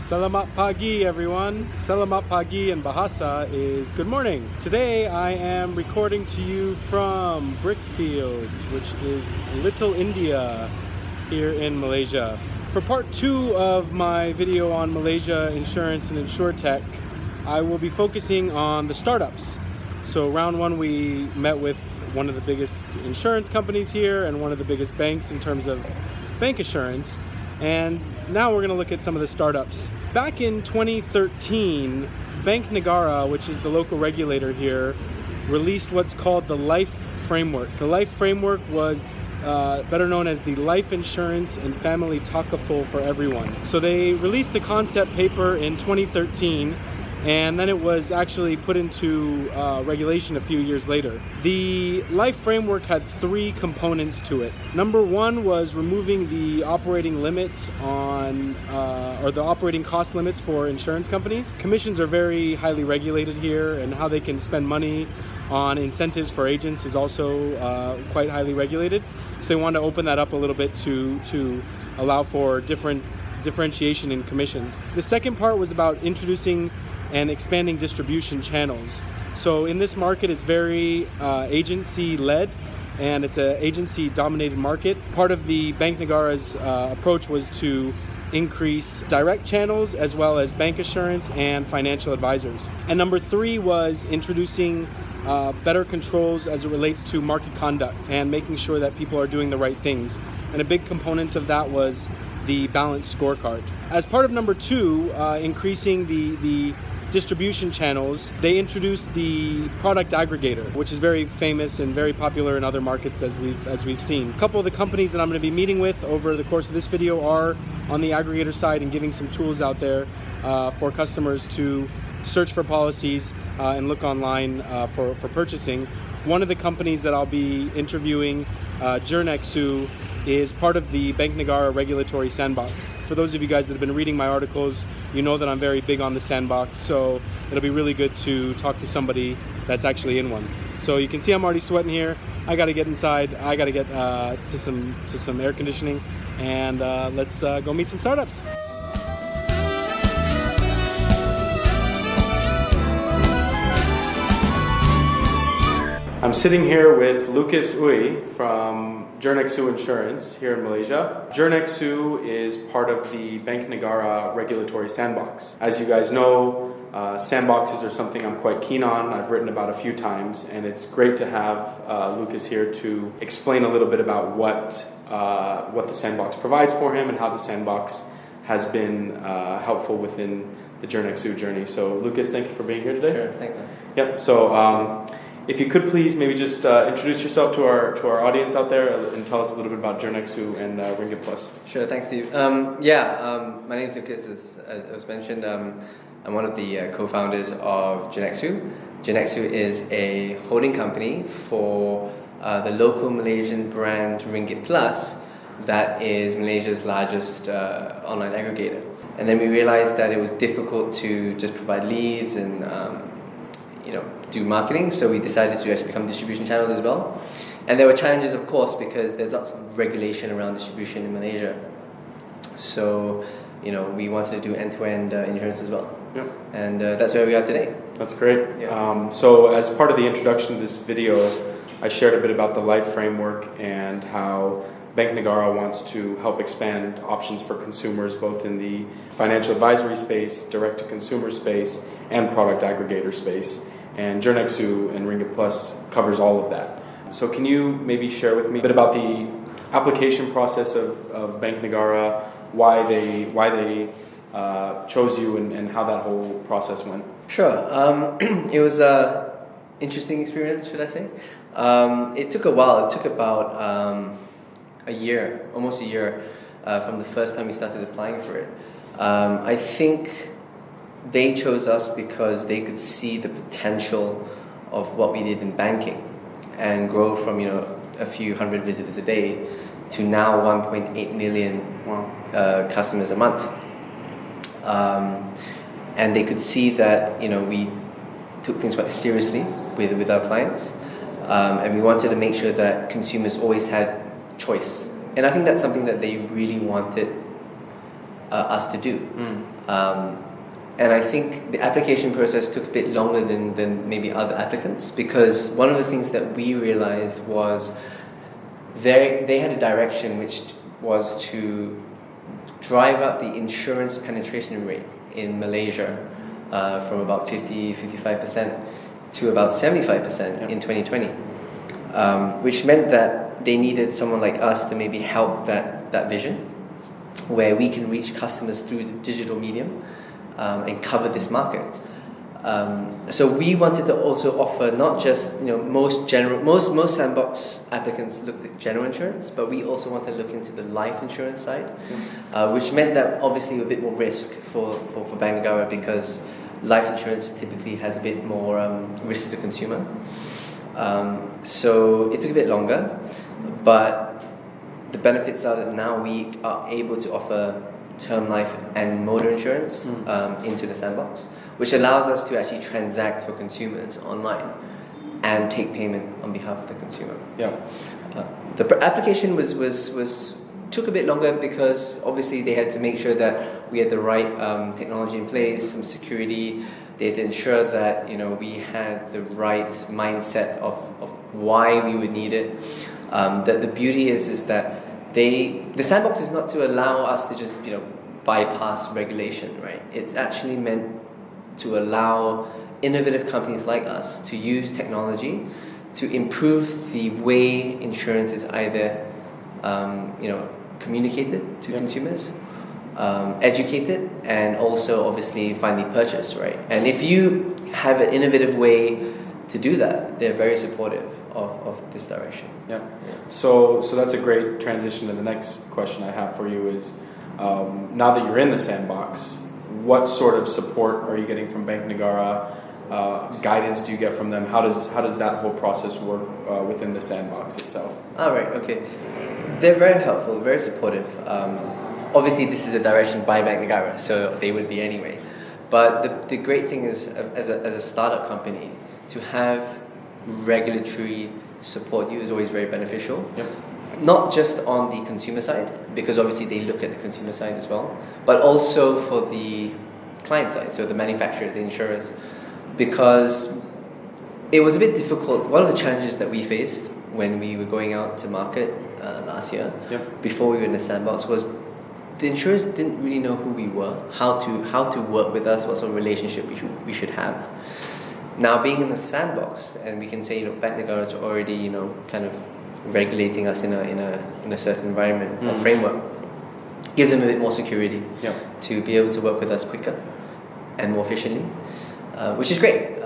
Selamat pagi, everyone. Selamat pagi in Bahasa is good morning. Today I am recording to you from Brickfields, which is Little India here in Malaysia. For part 2 of my video on Malaysia insurance and Insurtech, I will be focusing on the startups. So round 1 we met with one of the biggest insurance companies here and one of the biggest banks in terms of bank assurance. And now we're going to look at some of the startups. Back in 2013, Bank Negara, which is the local regulator here, released what's called the Life Framework. The Life Framework was better known as the Life Insurance and Family Takaful for Everyone. So they released the concept paper in 2013, and then it was actually put into regulation a few years later. The Life Framework had 3 components to it. Number 1 was removing the operating limits on, or the operating cost limits for insurance companies. Commissions are very highly regulated here, and how they can spend money on incentives for agents is also quite highly regulated. So they wanted to open that up a little bit to allow for differentiation in commissions. The second part was about introducing and expanding distribution channels. So in this market, it's very agency-led, and it's an agency-dominated market. Part of the Bank Negara's approach was to increase direct channels as well as bank assurance and financial advisors. And number 3 was introducing better controls as it relates to market conduct and making sure that people are doing the right things. And a big component of that was the balanced scorecard. As part of number 2, increasing the distribution channels, they introduced the product aggregator, which is very famous and very popular in other markets as we've seen. A couple of the companies that I'm going to be meeting with over the course of this video are on the aggregator side and giving some tools out there for customers to search for policies and look online for purchasing. One of the companies that I'll be interviewing, Jirnexu, is part of the Bank Negara Regulatory Sandbox. For those of you guys that have been reading my articles, you know that I'm very big on the sandbox, so it'll be really good to talk to somebody that's actually in one. So you can see I'm already sweating here. I gotta get inside, I gotta get to some air conditioning, and let's go meet some startups. I'm sitting here with Lucas Uy from Jirnexu Insurance here in Malaysia. Jirnexu is part of the Bank Negara Regulatory Sandbox. As you guys know, sandboxes are something I'm quite keen on. I've written about a few times, and it's great to have Lucas here to explain a little bit about what the sandbox provides for him and how the sandbox has been helpful within the Jirnexu journey. So Lucas, thank you for being here today. Sure, thank you. Yep, so if you could please maybe just introduce yourself to our audience out there and tell us a little bit about Jirnexu and Ringgit Plus. Sure, thanks Steve. My name is Lucas, as was mentioned. I'm one of the co-founders of Jirnexu. Jirnexu is a holding company for the local Malaysian brand Ringgit Plus that is Malaysia's largest online aggregator. And then we realized that it was difficult to just provide leads and do marketing, so we decided to actually become distribution channels as well. And there were challenges, of course, because there's lots of regulation around distribution in Malaysia. So, we wanted to do end-to-end insurance as well. Yeah. And that's where we are today. That's great. Yeah. So as part of the introduction to this video, I shared a bit about the Life Framework and how Bank Negara wants to help expand options for consumers both in the financial advisory space, direct-to-consumer space, and product aggregator space. And Jirnexu and Ringgit Plus covers all of that. So can you maybe share with me a bit about the application process of Bank Negara, why they chose you, and how that whole process went? Sure. It was an interesting experience, should I say. It took a while. It took about a year, almost a year, from the first time we started applying for it. I think they chose us because they could see the potential of what we did in banking and grow from a few hundred visitors a day to now 1.8 million customers a month. And they could see that we took things quite seriously with our clients, and we wanted to make sure that consumers always had choice. And I think that's something that they really wanted us to do. And I think the application process took a bit longer than maybe other applicants, because one of the things that we realized was they had a direction which was to drive up the insurance penetration rate in Malaysia from about 55% to about 75% in 2020, which meant that they needed someone like us to maybe help that vision, where we can reach customers through the digital medium and cover this market. So we wanted to also offer not just, most sandbox applicants looked at general insurance, but we also wanted to look into the life insurance side, which meant that obviously a bit more risk for Bank Negara, because life insurance typically has a bit more risk to the consumer. So it took a bit longer, but the benefits are that now we are able to offer term life and motor insurance into the sandbox, which allows us to actually transact for consumers online and take payment on behalf of the consumer. The application was took a bit longer because obviously they had to make sure that we had the right technology in place, some security. They had to ensure that we had the right mindset of why we would need it. That the beauty is that the sandbox is not to allow us to just bypass regulation, right? It's actually meant to allow innovative companies like us to use technology to improve the way insurance is either communicated to consumers, educated, and also obviously finally purchased, right? And if you have an innovative way to do that, they're very supportive of this direction. So that's a great transition to the next question I have for you is, now that you're in the sandbox, what sort of support are you getting from Bank Negara? Guidance do you get from them? How does that whole process work within the sandbox itself? Right, okay. They're very helpful, very supportive. Obviously, this is a direction by Bank Negara, so they would be anyway. But the great thing is, as a startup company, to have regulatory support you is always very beneficial. Not just on the consumer side, because obviously they look at the consumer side as well, but also for the client side, so the manufacturers, the insurers, because it was a bit difficult. One of the challenges that we faced when we were going out to market last year, before we were in the sandbox, was the insurers didn't really know who we were, how to work with us, what sort of relationship we should have. Now being in the sandbox, and we can say Bank Negara is already kind of regulating us in a certain environment or framework, gives them a bit more security to be able to work with us quicker and more efficiently, which is great.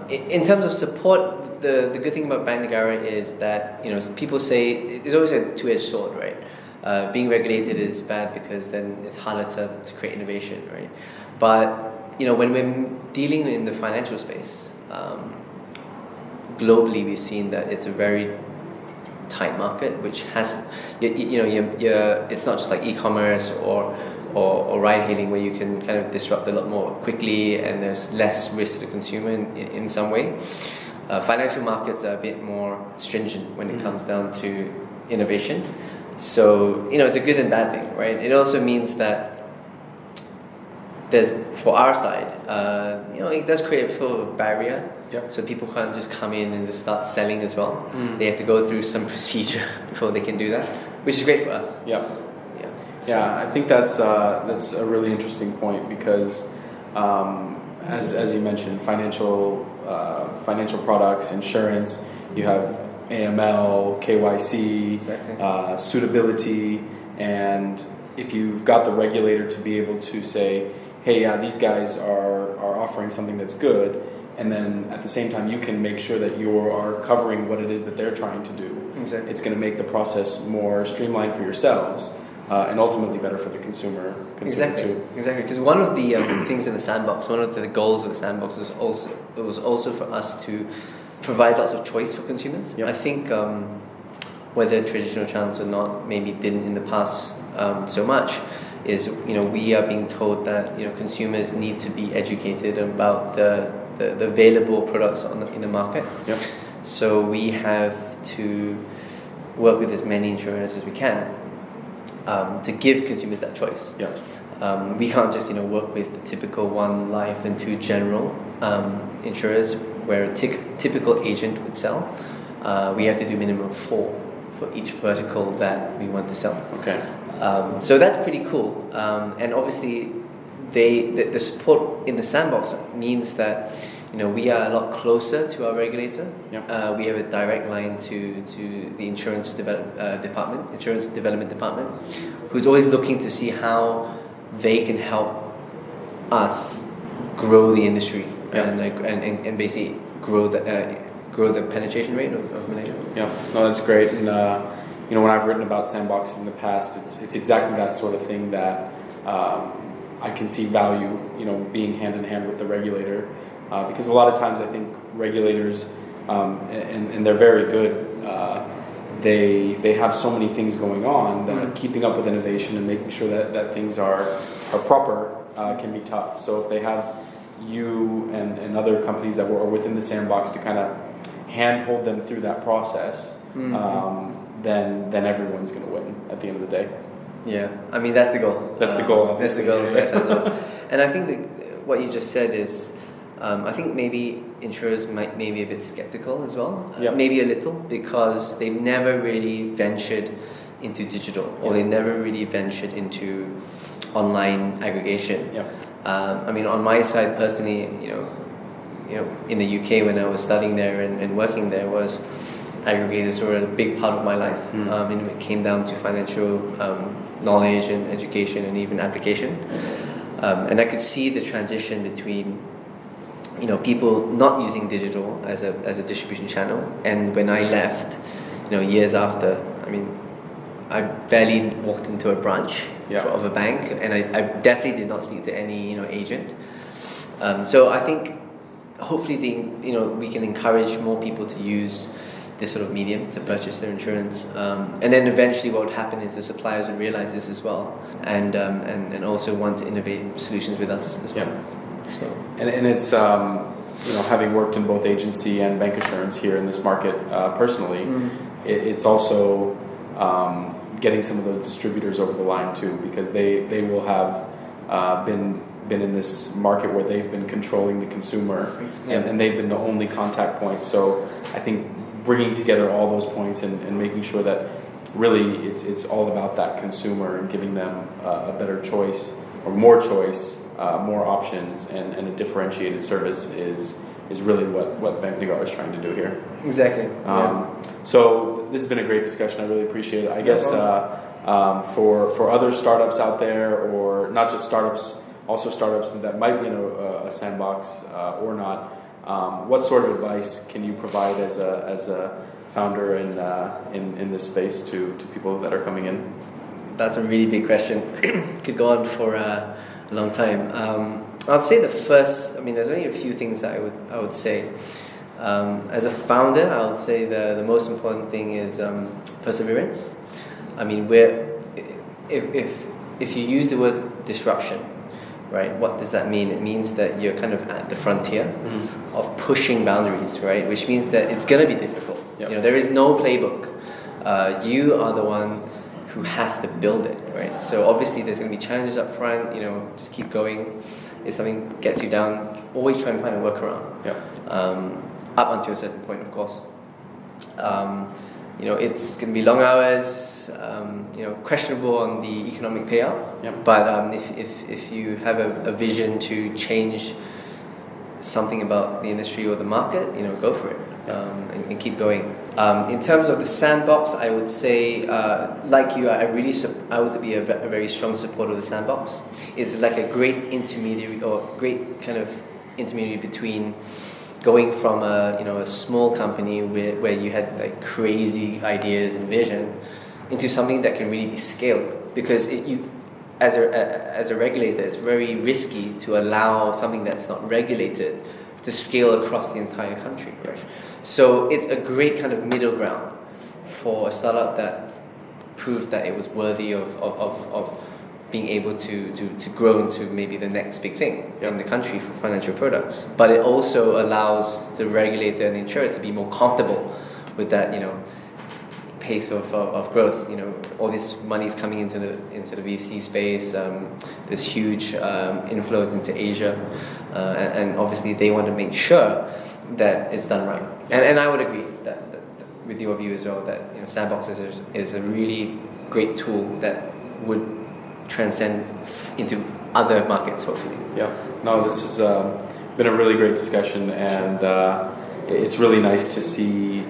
In terms of support, the good thing about Bank Negara is that people say it's always a two-edged sword, right? Being regulated is bad because then it's harder to create innovation, right? But when we're dealing in the financial space, globally we've seen that it's a very tight market, which has it's not just like e-commerce or ride hailing, where you can kind of disrupt a lot more quickly and there's less risk to the consumer in some way. Financial markets are a bit more stringent when it comes down to innovation. So it's a good and bad thing, right? It also means that for our side, it does create a sort of barrier. So people can't just come in and just start selling as well. They have to go through some procedure before they can do that, which is great for us. I think that's a really interesting point, because as you mentioned, financial products, insurance, you have AML, KYC, suitability, and if you've got the regulator to be able to say, hey, these guys are offering something that's good, and then at the same time you can make sure that you are covering what it is that they're trying to do. It's going to make the process more streamlined for yourselves, and ultimately better for the consumer too. Exactly, because one of the things in the sandbox, one of the goals of the sandbox was also for us to provide lots of choice for consumers. I think whether traditional channels or not maybe didn't in the past so much, is we are being told that consumers need to be educated about the available products in the market. So we have to work with as many insurers as we can to give consumers that choice. We can't just work with the typical one life and two general insurers where a typical agent would sell. We have to do minimum 4 for each vertical that we want to sell. Okay. So that's pretty cool. And obviously, the support in the sandbox means that we are a lot closer to our regulator. Yep. We have a direct line to the insurance development department, who's always looking to see how they can help us grow the industry. Yep. and basically grow the penetration rate of Malaysia. Yeah, no, that's great. And when I've written about sandboxes in the past, it's exactly that sort of thing that I can see value, being hand in hand with the regulator, because a lot of times I think regulators, and they're very good. They have so many things going on that keeping up with innovation and making sure that things are proper can be tough. So if they have you and other companies that are within the sandbox to kind of handhold them through that process, then everyone's going to win at the end of the day. Yeah, I mean that's the goal. That's the goal. That's the goal. And I think what you just said is, I think maybe insurers might be a bit skeptical as well. Yep. Maybe a little, because they've never really ventured into digital, or they never really ventured into online aggregation. Yep. I mean, on my side personally, in the UK when I was studying there and working there, was aggregators were a big part of my life. And it came down to financial knowledge and education and even application. And I could see the transition between people not using digital as a distribution channel, and when I left, years after, I mean, I barely walked into a branch of a bank, and I definitely did not speak to any agent. So I think hopefully we can encourage more people to use this sort of medium to purchase their insurance, and then eventually what would happen is the suppliers would realize this as well, and also want to innovate solutions with us as well. So. And it's having worked in both agency and bank assurance here in this market personally, it's also getting some of the distributors over the line too, because they will have been in this market where they've been controlling the consumer, and they've been the only contact point. So I think bringing together all those points and making sure that really it's all about that consumer and giving them a better choice or more choice, more options, and a differentiated service is really what Bank Negara is trying to do here. Exactly. So this has been a great discussion. I really appreciate it. I guess for other startups out there, or not just startups, also startups that might be in a sandbox or not, what sort of advice can you provide as a founder in this space to people that are coming in? That's a really big question. Could go on for a long time. I'd say there's only a few things that I would say. As a founder, I would say the most important thing is perseverance. I mean, if you use the word disruption, right? What does that mean? It means that you're kind of at the frontier of pushing boundaries, right? Which means that it's going to be difficult. Yep. There is no playbook. You are the one who has to build it, right? So obviously there's going to be challenges up front. Just keep going. If something gets you down, always try and find a workaround. Yep. Up until a certain point, of course. It's going to be long hours. Questionable on the economic payout. Yep. But if you have a vision to change something about the industry or the market, go for it, and keep going. In terms of the sandbox, I would say, like you, I would be a very strong supporter of the sandbox. It's like a great intermediary, or great kind of intermediary between going from a small company where you had like crazy ideas and vision into something that can really be scaled, because as a regulator, it's very risky to allow something that's not regulated to scale across the entire country, right? So it's a great kind of middle ground for a startup that proved that it was worthy of being able to grow into maybe the next big thing in the country for financial products. But it also allows the regulator and the insurers to be more comfortable with that, pace of growth. You know, all this money is coming into the VC space. There's huge inflows into Asia, and obviously they want to make sure that it's done right. And I would agree that with your view as well, that Sandbox is a really great tool that would transcend into other markets, hopefully. Yeah. No, this has been a really great discussion, and it's really nice to see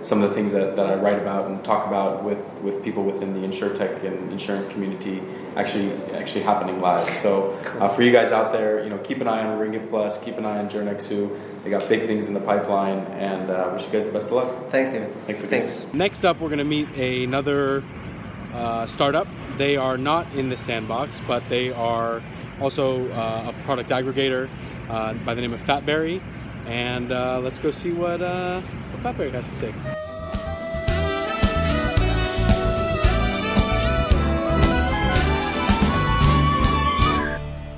some of the things that I write about and talk about with people within the Insurtech and insurance community actually happening live. So for you guys out there, keep an eye on Ringgit Plus, keep an eye on Jirnexu. They got big things in the pipeline, and wish you guys the best of luck. Thanks, David. Thanks. Next up, we're going to meet another startup. They are not in the sandbox, but they are also a product aggregator by the name of Fatberry. And let's go see what Fatberry has to say.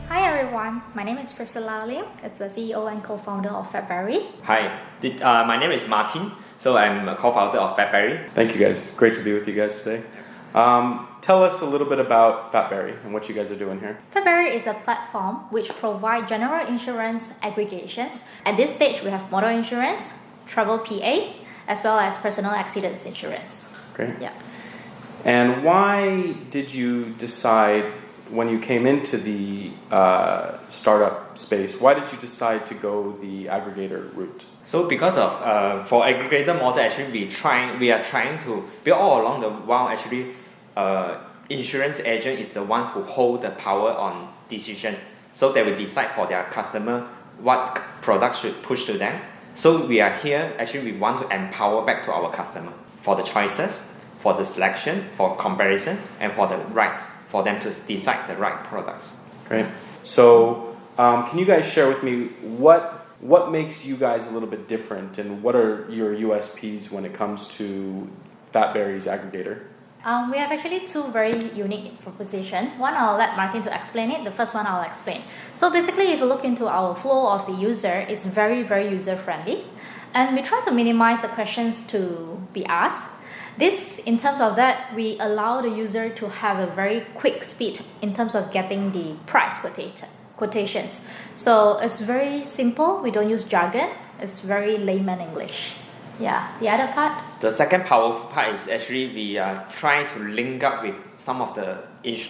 Hi everyone, my name is Priscilla Lim. It's the CEO and co-founder of Fatberry. Hi, my name is Martin. So I'm a co-founder of Fatberry. Thank you guys. It's great to be with you guys today. Tell us a little bit about Fatberry and what you guys are doing here. Fatberry is a platform which provides general insurance aggregations. At this stage, we have motor insurance, travel PA, as well as personal accidents insurance. Great. Yeah. And why did you decide, when you came into the startup space, why did you decide to go the aggregator route? So because of for aggregator model, actually we are trying to build all along the while. Actually, insurance agent is the one who hold the power on decision. So they will decide for their customer what product should push to them. So we are here. Actually, we want to empower back to our customer for the choices, for the selection, for comparison, and for the rights for them to decide the right products. Great. So, can you guys share with me what makes you guys a little bit different, and what are your USPs when it comes to Fatberry's aggregator? We have actually two very unique propositions. One, I'll let Martin to explain it. The first one, I'll explain. So basically, if you look into our flow of the user, it's very, very user-friendly. And we try to minimize the questions to be asked. This, in terms of that, we allow the user to have a very quick speed in terms of getting the price quotations. So it's very simple. We don't use jargon. It's very layman English. Yeah. The other part? The second powerful part is actually we are trying to link up with some of the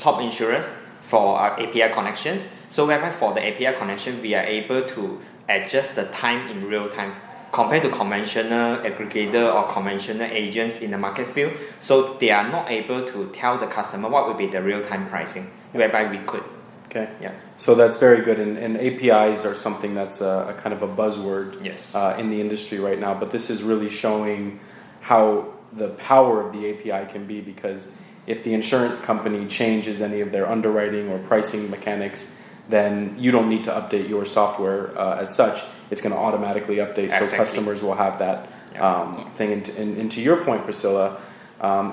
top insurers for our API connections. So whereby for the API connection, we are able to adjust the time in real time compared to conventional aggregator or conventional agents in the market field. So they are not able to tell the customer what will be the real-time pricing, whereby we could. Okay. Yeah. So that's very good, and APIs are something that's a kind of a buzzword Yes. In the industry right now. But this is really showing how the power of the API can be, because if the insurance company changes any of their underwriting or pricing mechanics, then you don't need to update your software as such. It's going to automatically update, Exactly. so customers will have that Yes. thing. And to your point, Priscilla,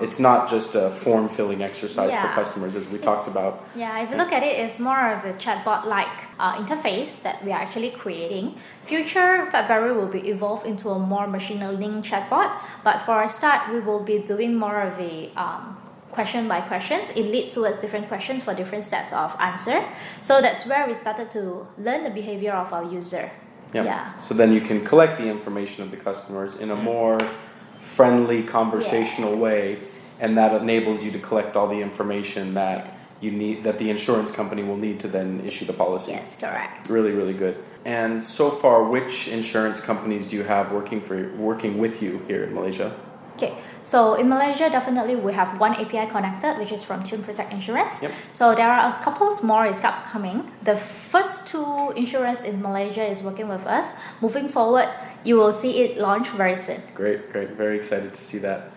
it's not just a form-filling exercise for Yeah. customers, as we talked about. Yeah, if you look at it, it's more of a chatbot-like interface that we are actually creating. Future Fatberry will be evolved into a more machine learning chatbot, but for a start, we will be doing more of a question by questions. It leads towards different questions for different sets of answer. So that's where we started to learn the behavior of our user. Yeah. So then you can collect the information of the customers in a more friendly, conversational Yes. way, and that enables you to collect all the information that you need, that the insurance company will need to then issue the policy. Yes, correct. Really, really good. And so far, which insurance companies do you have working with you here in Malaysia? Okay, so in Malaysia, definitely we have one API connected, which is from Tune Protect Insurance. Yep. So there are a couple more is upcoming. The first two insurance in Malaysia is working with us. Moving forward, you will see it launch very soon. Great. Very excited to see that.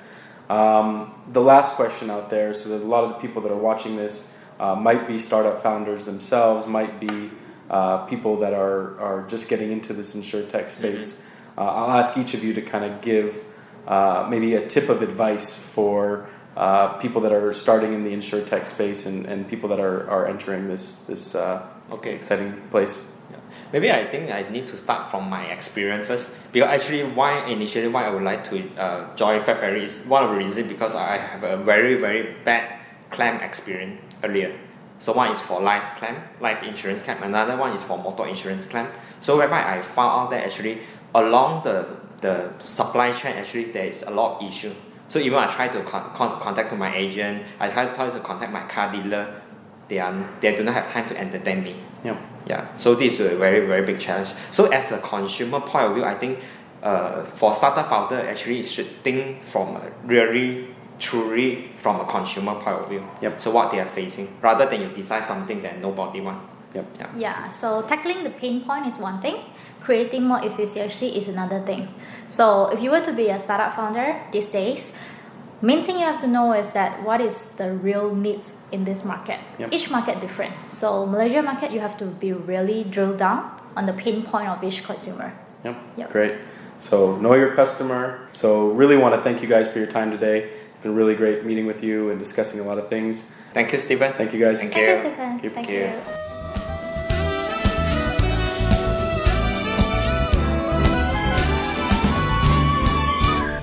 The last question out there, so that a lot of the people that are watching this might be startup founders themselves, might be people that are just getting into this Insurtech space. I'll ask each of you to kind of give maybe a tip of advice for people that are starting in the Insurtech space and people that are entering this exciting place? Maybe I think I need to start from my experience first, because actually why I would like to join Fatberry is one of the reasons because I have a very bad claim experience earlier. So one is for life insurance claim, another one is for motor insurance claim. So whereby I found out that actually along the supply chain actually there is a lot of issue. So even I try to contact to my agent, I try to contact my car dealer, they do not have time to entertain me. Yeah. So this is a very big challenge. So as a consumer point of view, I think for startup founder actually you should think from a truly from a consumer point of view. So what they are facing, rather than you decide something that nobody wants. Yeah, so tackling the pain point is one thing, creating more efficiency is another thing. So if you were to be a startup founder these days, main thing you have to know is that what is the real needs in this market. Each market different. So Malaysia market, you have to be really drilled down on the pain point of each consumer. Great. So know your customer. So really want to thank you guys for your time today. It's been really great meeting with you and discussing a lot of things. Thank you, Stephen. Thank you guys. Thank you, Stephen. Thank you.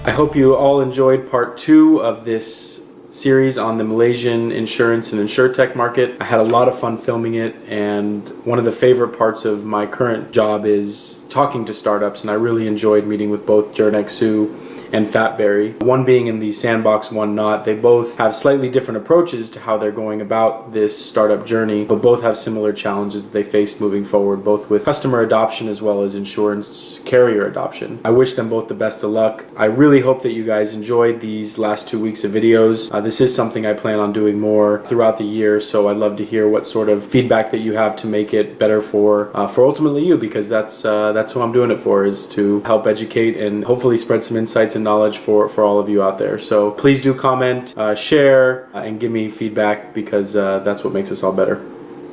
I hope you all enjoyed part 2 of this series on the Malaysian insurance and Insurtech market. I had a lot of fun filming it, and one of the favorite parts of my current job is talking to startups, and I really enjoyed meeting with both Jirnexu and Fatberry. One being in the sandbox, one not. They both have slightly different approaches to how they're going about this startup journey, but both have similar challenges that they face moving forward, both with customer adoption as well as insurance carrier adoption. I wish them both the best of luck. I really hope that you guys enjoyed these last 2 weeks of videos. This is something I plan on doing more throughout the year, so I'd love to hear what sort of feedback that you have to make it better for ultimately you, because that's who I'm doing it for, is to help educate and hopefully spread some insights and knowledge for all of you out there. So please do comment, share, and give me feedback, because that's what makes us all better.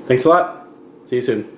Thanks a lot. See you soon.